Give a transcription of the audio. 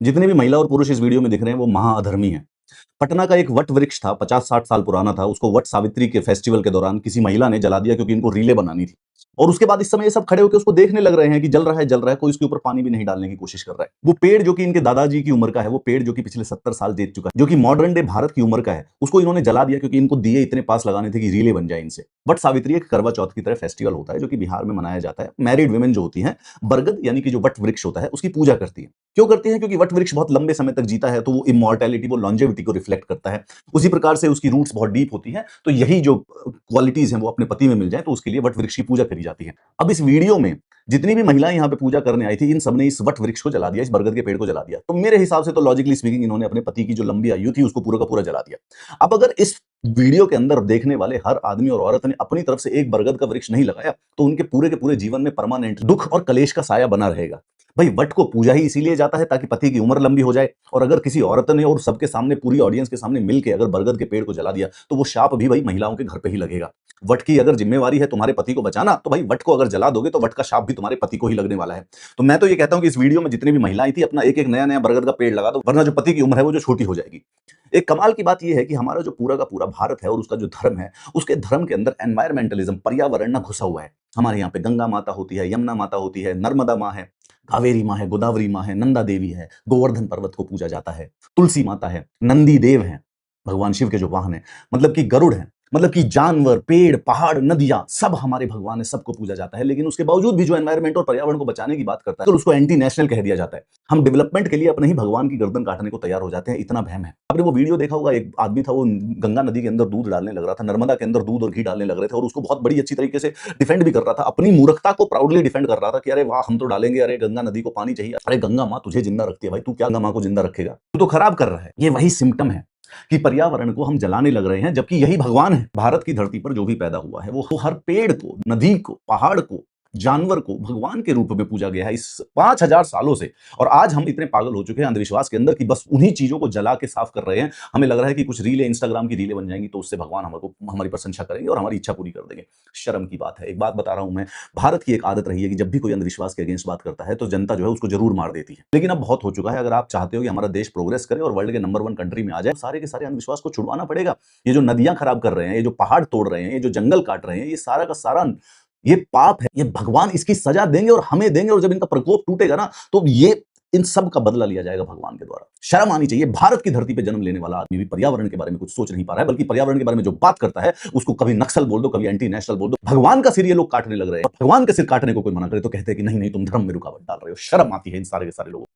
जितने भी महिला और पुरुष इस वीडियो में दिख रहे हैं वो महाअधर्मी हैं। पटना का एक वट वृक्ष था, 50-60 साल पुराना था। उसको वट सावित्री के फेस्टिवल के दौरान किसी महिला ने जला दिया क्योंकि इनको रीलें बनानी थी। और उसके बाद इस समय ये सब खड़े होकर उसको देखने लग रहे हैं कि जल रहा है, कोई उसके ऊपर पानी भी नहीं डालने की कोशिश कर रहा है। वो पेड़ जो कि इनके दादाजी की उम्र का है, वो पेड़ जो कि पिछले 70 साल देख चुका है, जो कि मॉडर्न डे भारत की उम्र का है, उसको इन्होंने जला दिया क्योंकि इनको दिए इतने पास लगाने थे कि रीले बन जाए इनसे। वट सावित्री एक करवा चौथ की तरह फेस्टिवल होता है जो कि बिहार में मनाया जाता है। मैरिड वुमेन जो होती हैं, बरगद यानी कि जो वट वृक्ष होता है उसकी पूजा करती है। क्यों करती है? क्योंकि वट वृक्ष बहुत लंबे समय तक जीता है, तो वो इमॉर्टैलिटी, वो लॉन्जेविटी को रिफ्लेक्ट करता है। उसी प्रकार से उसकी रूट्स बहुत डीप होती हैं, तो यही जो क्वालिटीज हैं वो अपने पति में मिल जाए, तो उसके लिए वट वृक्ष की पूजा करी जाती है। अब इस वीडियो में जितनी भी महिलाएं यहाँ पे पूजा करने आई थी, इन सबने इस वट वृक्ष को जला दिया, इस बरगद के पेड़ को जला दिया। तो मेरे हिसाब से तो लॉजिकली स्पीकिंग इन्होंने अपने पति की जो लंबी आयु थी उसको पूरा का पूरा जला दिया। अब अगर इस वीडियो के अंदर देखने वाले हर आदमी और औरत ने अपनी तरफ से एक बरगद का वृक्ष नहीं लगाया, तो उनके पूरे के पूरे जीवन में परमानेंट दुख और कलेश का साया बना रहेगा। भाई, वट को पूजा ही इसीलिए जाता है ताकि पति की उम्र लंबी हो जाए, और अगर किसी औरत ने और सबके सामने, पूरी ऑडियंस के सामने मिलके अगर बरगद के पेड़ को जला दिया, तो वो शाप भी भाई महिलाओं के घर पे ही लगेगा। वट की अगर जिम्मेवारी है तुम्हारे पति को बचाना, तो भाई वट को अगर जला दोगे तो वट का शाप भी तुम्हारे पति को ही लगने वाला है। तो मैं तो ये कहता हूं कि इस वीडियो में जितनी भी महिलाएं थी, अपना एक एक नया नया बरगद का पेड़ लगा दो, वरना जो पति की उम्र है वो जो छोटी हो जाएगी। एक कमाल की बात यह है कि हमारा जो पूरा का पूरा भारत है और उसका जो धर्म है, उसके धर्म के अंदर एनवायरमेंटलिज्म, पर्यावरण ना घुसा हुआ है। हमारे यहाँ पे गंगा माता होती है, यमुना माता होती है, नर्मदा माँ है, कावेरी माँ है, गोदावरी माँ है, नंदा देवी है, गोवर्धन पर्वत को पूजा जाता है, तुलसी माता है, नंदी देव है, भगवान शिव के जो वाहन है, मतलब कि गरुड़ है, मतलब कि जानवर, पेड़, पहाड़, नदियां, सब हमारे भगवान है, सबको पूजा जाता है। लेकिन उसके बावजूद भी जो एनवायरमेंट और पर्यावरण को बचाने की बात करता है, तो उसको एंटी नेशनल कह दिया जाता है। हम डेवलपमेंट के लिए अपने ही भगवान की गर्दन काटने को तैयार हो जाते हैं, इतना भ्रम है। आपने वो वीडियो देखा होगा, एक आदमी था, वो गंगा नदी के अंदर दूध डालने लग रहा था, नर्मदा के अंदर दूध और घी डालने लग रहे थे, और उसको बहुत बड़ी अच्छी तरीके से डिफेंड भी कर रहा था, अपनी मूर्खता को प्राउडली डिफेंड कर रहा था कि अरे वाह, हम तो डालेंगे, अरे गंगा नदी को पानी चाहिए, अरे गंगा माँ तुझे जिंदा रखती है भाई, तू क्या गंगा माँ को जिंदा रखेगा, तू तो खराब कर रहा है। ये वही सिम्टम है कि पर्यावरण को हम जलाने लग रहे हैं, जबकि यही भगवान है। भारत की धरती पर जो भी पैदा हुआ है, वो हर पेड़ को, नदी को, पहाड़ को, जानवर को भगवान के रूप में पूजा गया है इस 5000 सालों से। और आज हम इतने पागल हो चुके हैं अंधविश्वास के अंदर कि बस उन्हीं चीजों को जला के साफ कर रहे हैं। हमें लग रहा है कि कुछ रीलें, इंस्टाग्राम की रीलें बन जाएंगी तो उससे भगवान हमको, हमारी प्रशंसा करेंगे और हमारी इच्छा पूरी कर देंगे। शर्म की बात है। एक बात बता रहा हूं मैं, भारत की एक आदत रही है कि जब भी कोई अंधविश्वास के अगेंस्ट बात करता है तो जनता जो है उसको जरूर मार देती है। लेकिन अब बहुत हो चुका है। अगर आप चाहते हो कि हमारा देश प्रोग्रेस करे और वर्ल्ड के नंबर 1 कंट्री में आ जाए, सारे के सारे अंधविश्वास को छुड़वाना पड़ेगा। ये जो नदियां खराब कर रहे हैं, ये जो पहाड़ तोड़ रहे हैं, ये जो जंगल काट रहे हैं, ये सारा का सारा ये पाप है। ये भगवान इसकी सजा देंगे और हमें देंगे, और जब इनका प्रकोप टूटेगा ना, तो ये इन सब का बदला लिया जाएगा भगवान के द्वारा। शर्म आनी चाहिए। भारत की धरती पे जन्म लेने वाला आदमी भी पर्यावरण के बारे में कुछ सोच नहीं पा रहा है, बल्कि पर्यावरण के बारे में जो बात करता है उसको कभी नक्सल बोल दो, कभी एंटी नेशनल बोल दो। भगवान का सिर ये लोग काटने लग रहे हैं। भगवान का सिर काटने को कोई मना करे तो कहते हैं कि नहीं नहीं, तुम धर्म में रुकावट डाल रहे हो। शर्म आती है इन सारे के सारे लोगों को।